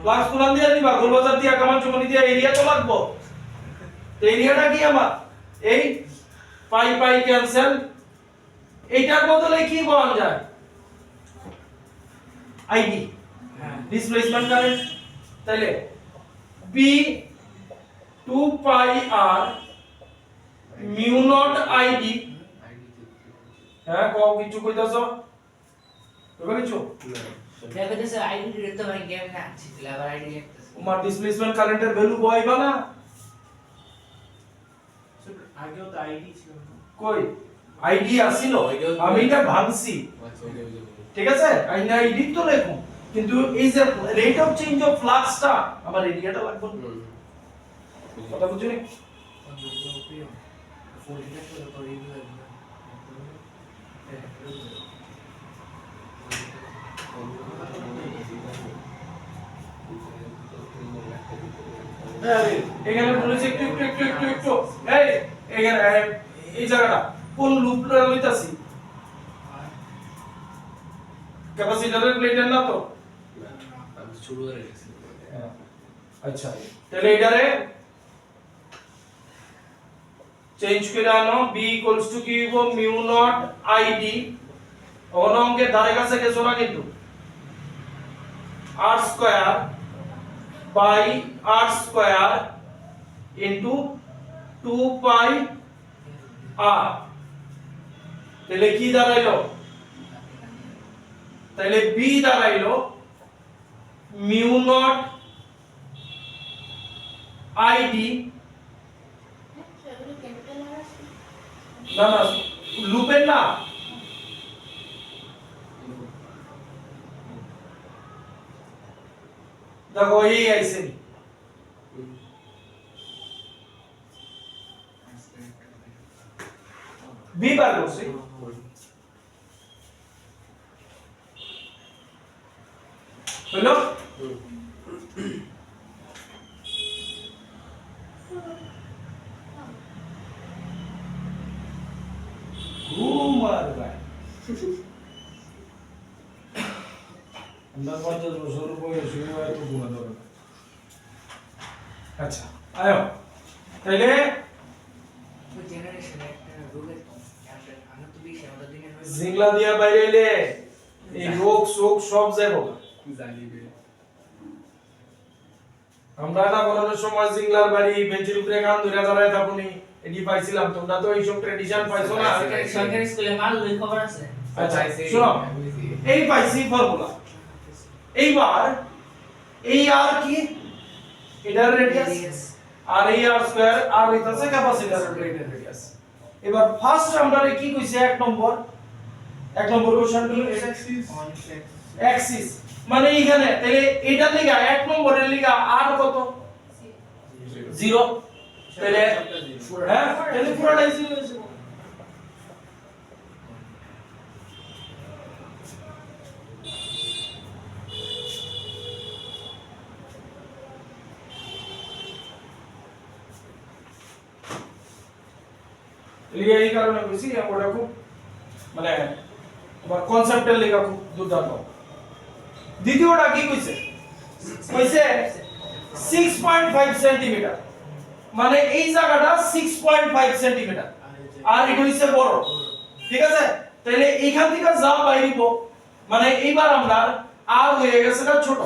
flux কোন দিয়ে দিবা গোলবাজার দিয়া কামান চুমনি দিয়া এরিয়া তো লাগবো তো এরিয়াটা কি আমার এই পাই পাই ক্যান্সেল এইটার বদলে কি পাওয়া যায় আইডি ডিসপ্লেসমেন্ট কারেন্ট তাইলে বি 2 পাই আর মিউ নট আইডি হ্যাঁ কও কিছু কইতাছো কইবা কিছু দেখো তো স্যার আইডি দিতে পারি গেম না আছে আবার আইডি লিখতেছে তোমার ডিসপ্লেসমেন্ট কারেন্টের ভ্যালু বইবা না আগেও তো আইডি ছিল কই আইডি আসিল আমি এটা ভাঙছি ঠিক আছে আইনা আইডি তো লেখো কিন্তু এই যে রেট অফ চেঞ্জ অফ ফ্লাক্সটা আমার এরিয়াটা লাগবে কথা বুঝুনি এখানে বলেছে একটু একটু একটু একটু একটু এই এখানে এই জায়গাটা কোন লুপটা লইতাছি ক্যাপাসিটরের প্লেটের না তো আমি শুরু করে গেছি আচ্ছা তাহলে এটারে চেঞ্জ করে আনো b ইকুয়ালস টু কি হইব মিউ নট আইডি অঙ্কের ধারে কাছে গেছো না কিন্তু r square by r square into 2 pi r তাহলে কি দাঁড়াইলো তাহলে b দাঁড়াইলো mu not ID capital R আছে না না লুপের না দেখো এই আইছে বি বার করছি হলো ঘুমার ভাই আমরা 50 বছর বয়সে হয় তো ঘুমা ধরে আচ্ছা আয়ো তাইলে জেনারেশন একটা রোগের আমরা তো বেশি আমাদের দিনে জিংলা দিয়া বাইরে এলে এই রোগ শোক সব যাবো জানিবে আমরা না করানোর সময় জিংলার বাড়ি বেঞ্চের উপরে কান ধরে দাঁড়ায় থাকুনি এটি পাইছিলাম তোমরা তো এইসব ট্রেডিশন পাইছো না সরকারি স্কুলে মাল লই খবর আছে আচ্ছা শুনো এই পাইছি ফর্মুলা এইবার এই আর কি এটার রেডিয়াস আর এই আর স্কয়ার আর হইতাছে ক্যাপাসিটরের প্লেটের রেডিয়াস এবার ফার্স্ট আমরা কি কইছে এক নম্বর কোশ্চেন কি অ্যাক্সিস মানে এইখানে তাহলে এটার লিগা এক নম্বরের লিগা আর কত 0 তাহলে হ্যাঁ তাহলে পুরোটাই 0 হয়েছে এই কারণে বুঝছি আমরা খুব মানে তোমার কনসেপ্টের লেখা খুব দুর্দান্ত দ্বিতীয়টা কি কইছে কইছে 6.5 সেন্টিমিটার মানে এই জায়গাটা 6.5 সেন্টিমিটার আর এটা হইছে বড় ঠিক আছে তাহলে এইখান থেকে যা বাইরিব মানে এইবার আমরা আর হয়ে গেছে না ছোট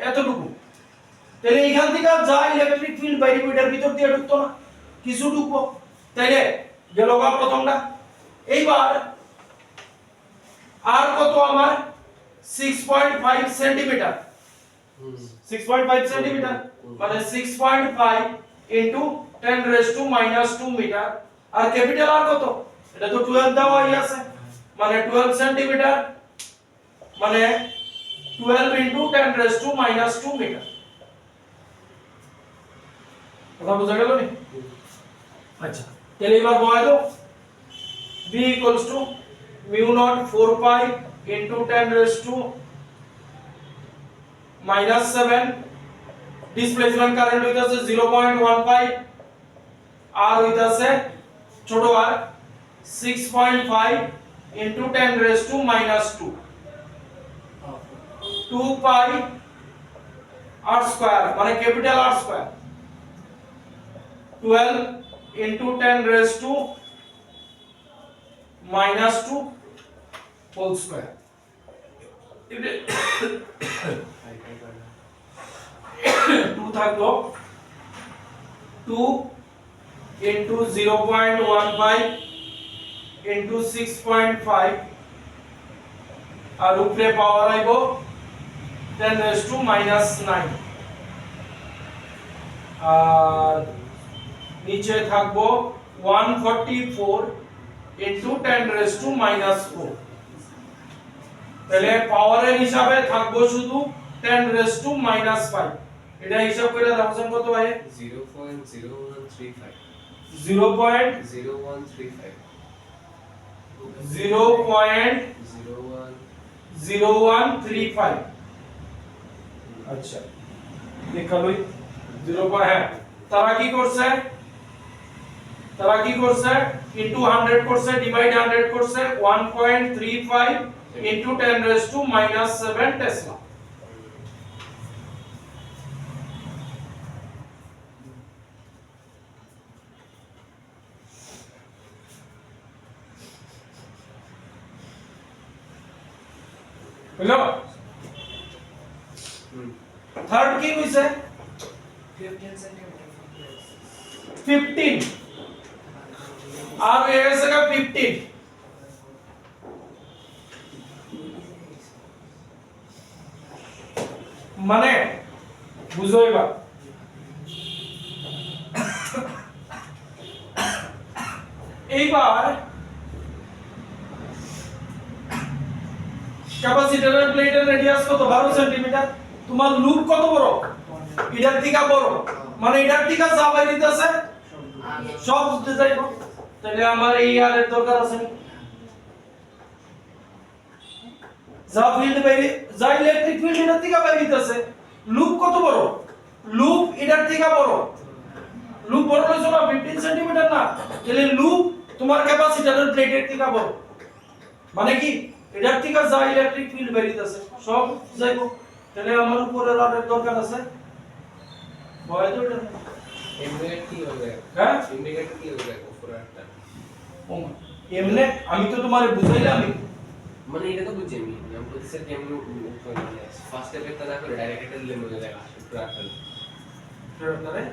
এতটুকু তাহলে এইখান থেকে যা ইলেকট্রিক ফিল্ড বাইরিব এটার ভিতর দিয়ে ঢুকতো না কিছু ঢুকবো তাইলে গেল গা প্রথমটা এইবার আর কত আমার 6.5 সেন্টিমিটার 6.5 সেন্টিমিটার মানে 6.5 into 10 raise to -2 metre R capital আর কত এটা তো 12 দেওয়াই আছে মানে 12 সেন্টিমিটার মানে 12 into 10 raised to minus 2 metre. কথা বোঝা গেল নি? আচ্ছা তাহলে এবার বয় দাও b equals to mu naught 4 pi into 10 raised to minus 7 displacement current হইতাছে 0.15 আর হইতাছে ছোট আর 6.5 into 10 raised to minus 2 2 pi r square মানে capital R square 12 into 10 raised to minus 2 whole square 2 থাকলো 2 into 0.15 into 6.5 আর উপরে পাওয়ার আইব 10 raised to minus 9 আর নিচে থাকবো 144 into 10 raised to minus 4 তাহলে পাওয়ারের হিসাবে থাকবো শুধু 10 raised to minus 5 এটা হিসাব করে দাও কত হয় 0.0135 0.0135 আচ্ছা দেখালো 0. হ্যাঁ তারা কি করছে ইনটু 100 করছে ডিভাইড 100 করছে 1.35 into 10 raised to minus 7 Tesla হলো থার্ড কি হইছে 15 সেন্টিমিটার 15 আর এসে 15 মানে বুঝো এবার এইবার ক্যাপাসিটরের প্লেটের রেডিয়াস কত 12 সেন্টিমিটার তোমার লুপ কত বড় এটার থেকে বড় মানে এটার থেকে যা বাইরিতেছে সব বুঝতে যাইব তাহলে আমার এই আর এর দরকার আছে না যা ফিল্ড বাইরে যা ইলেকট্রিক ফিল্ড এটার থেকে বাইরিতেছে লুপ কত বড় লুপ এটার থেকে বড় লুপ বড় হইছে না 15 সেন্টিমিটার না তাহলে লুপ তোমার ক্যাপাসিটরের প্লেটের থেকে বড় মানে কি এটার থেকে যা ইলেকট্রিক ফিল্ড বাইরিতেছে সব যাইব তাহলে আমার উপরে রডের দরকার আছে বয় তো এটা ইন্ডিকেটর কি হবে হ্যাঁ ইন্ডিকেটর কি হবে উপরেরটা এমনে আমি তো তোমারে বুঝাইলাম মানে এটা তো বুঝি আমি বলতেছি কেমন ফার্স্ট স্টেপে তা করে ডাইরেক্ট এটা দিলে মনে যায় উপরেরটা ট্রাক্টরে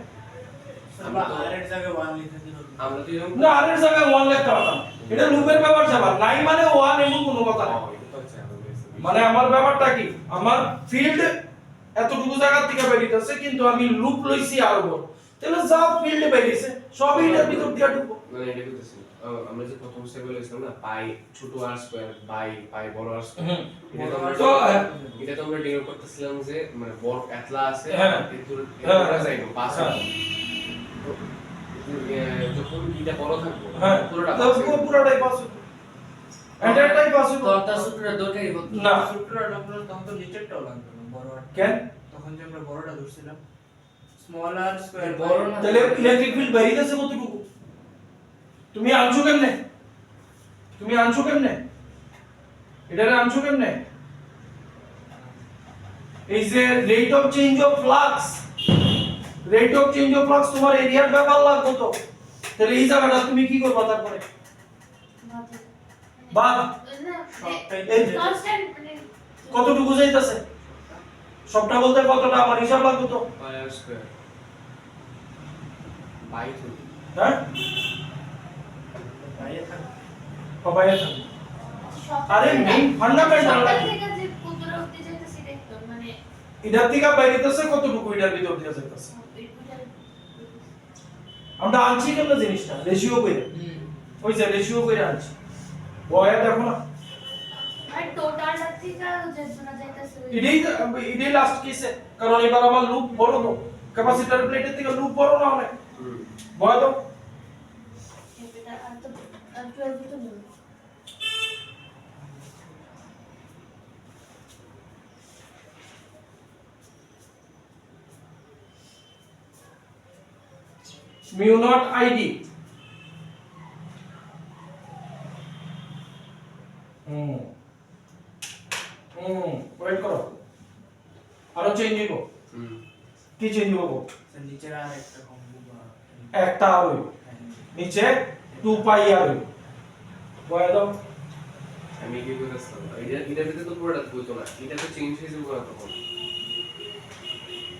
আমরা তো আরের জায়গায় 1 লিখে দিল আমরা তো এরকম না আরের জায়গায় 1 লিখতে পারতাম এটা লুপের ব্যাপার যাবা নাই মানে 1 এমন কোনো কথা না মানে আমার ব্যাপারটা কি আমার ফিল্ড এতটুকু জায়গা থেকে বেরিয়েছে কিন্তু আমি লুপ লইছি আর বড় তাহলে যা ফিল্ড বেরিয়েছে সবই এর ভিতর দিয়ে ঢুকবো মানে এটা বলতেছি আমরা যে প্রথম স্টেপে বলেছিলাম না পাই ছোট আর স্কয়ার বাই পাই বড় আর স্কয়ার এটা তো আমরা ডিনোট করতেছিলাম যে মানে বড় এতলা আছে এটা যাইবো পাস যখন এটা বড় থাকবো পুরোটা পুরোটাই পাস এন্টারটাই পাস তোরটা সূত্রটা দুটোই হতো না সূত্রটা লাগলো তখন তো নিচেরটাও লাগতো বড় আর কেন তখন যে আমরা বড়টা ধরছিলাম স্মল আর স্কয়ার বড় না তাহলে ইলেকট্রিক ফিল্ড বেরিয়েছে কতটুকু তুমি আনছো কেমনে এটারে আনছো কেমনে এই যে rate of change of flux তোমার এরিয়ার ব্যাপার লাগতো তো তাহলে এই জায়গাটা তুমি কি করবা তারপরে বাদ কনস্ট্যান্ট মানে কতটুকু যাইতাছে সবটা বলতে কতটা আমার হিসাব লাগতো তো পাই আর স্কয়ার বাই টু হ্যাঁ বাইরে থাকে পাপায়া থাকে আরে মেইন ফান্ডামেন্টাল সকাল থেকে যে পুতুরা উঠতে যাইতেছে দেখতো মানে এটার থেকে বাইরেতেছে কতটুকু এটার ভিতর দিয়ে যাইতাছে আমরা আনছি কেন জিনিসটা রেশিও কইরা ওই যে রেশিও কইরা আনছি বয়া দেখো না আর টোটালটা থেকে যেটা যাইতাছে এটাই লাস্ট কেসে, কারণ এবার আমার লুপ বড় তো, ক্যাপাসিটর প্লেটের থেকে লুপ বড় না অনেক, বয় তো এটা আর তো আর 12 তো নেই। মিউ নট আইডি ওয়েট করো, আরো চেঞ্জ হইব, কি চেঞ্জ হইব? নিচের আর একটা কম্বো একটা আর হইব, নিচে 2 পাই আর হইব, বয় দাও। আমি কি বলতেছিলাম এটা ভিতরে তো পুরোটা বইতো না, এটা তো চেঞ্জ হয়ে যাবে না তখন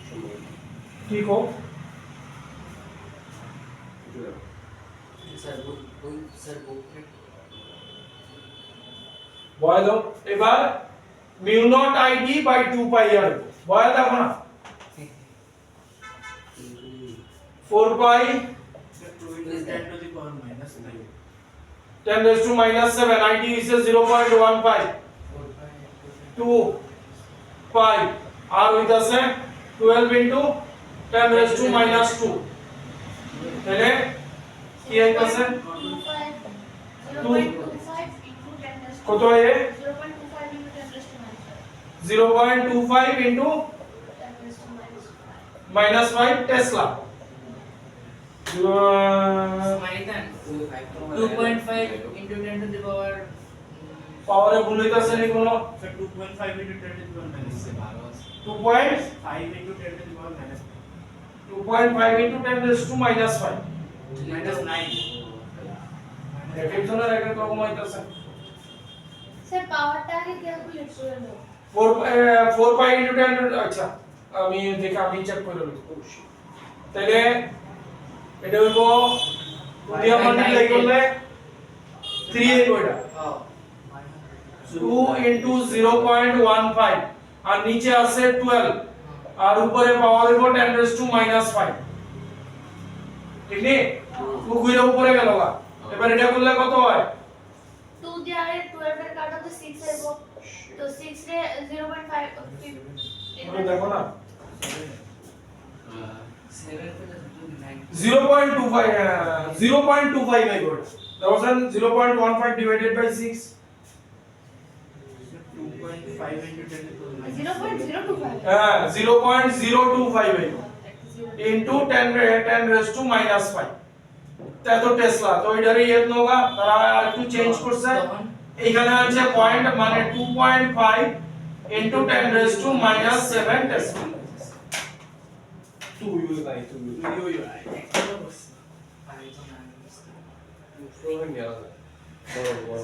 সম্ভবত। ঠিক হোক, স্যার ওই স্যার বুক বয় দাও। এবার mu not ID by 2 pi আর হইব, বয় দাও না। 4 পাই 10 to the power minus 9 10 raised to minus 7, ID is 0.15, 2 pi, r with us 12 into 10 raised to minus 2, তাহলে কি হইতাছে 0.25 into 10 raised to কত এ 0.25 into 10 raised to0.25 into 10 raised to minus 5 Tesla, minus 2.5 into 10 to the power পাওয়ারে ভুল হইতাছে নি কোনো? So 2.5 into 10 to the power minus 7. 2.5 into 10 to the power minus into 10 raised to minus 5, minus 9. একের জন্য একের রকম হইতাছে। স্যার পাওয়ারটা আগে ক্যালকুলেট করে নাও। 4 পাই into 10, আচ্ছা আমি দেখি, আমি চেক করে লই তাহলে এটা হইব দিয়া মাল্টিপ্লাই করলে 3 এর ওইটা 2 into 0.15 আর নিচে আছে 12 আর উপরে পাওয়ার হইব 10 raised to minus 5, ঠিক নি? 2 ঘুরে উপরে গেল গা, এবার এটা করলে কত হয়? 2 দিয়ে আরে 12 এর কাটা তো 6 আইবো, তো 6 রে 0.5 বলে দেখো না 7 to the 9 0.25 আইব, that was 0.15 divided by 6, 2.5 into 10 to the power minus 0.025 হ্যাঁ 0.025 আইব into 10 raised to minus 5, তা তো টেসলা তো এটারে ইয়ে নোগা, তারা আর একটু চেঞ্জ করছে, এখানে আছে পয়েন্ট মানে 2.5 into 10 raised to minus 7 Tesla. Problem গেল না বড় বড়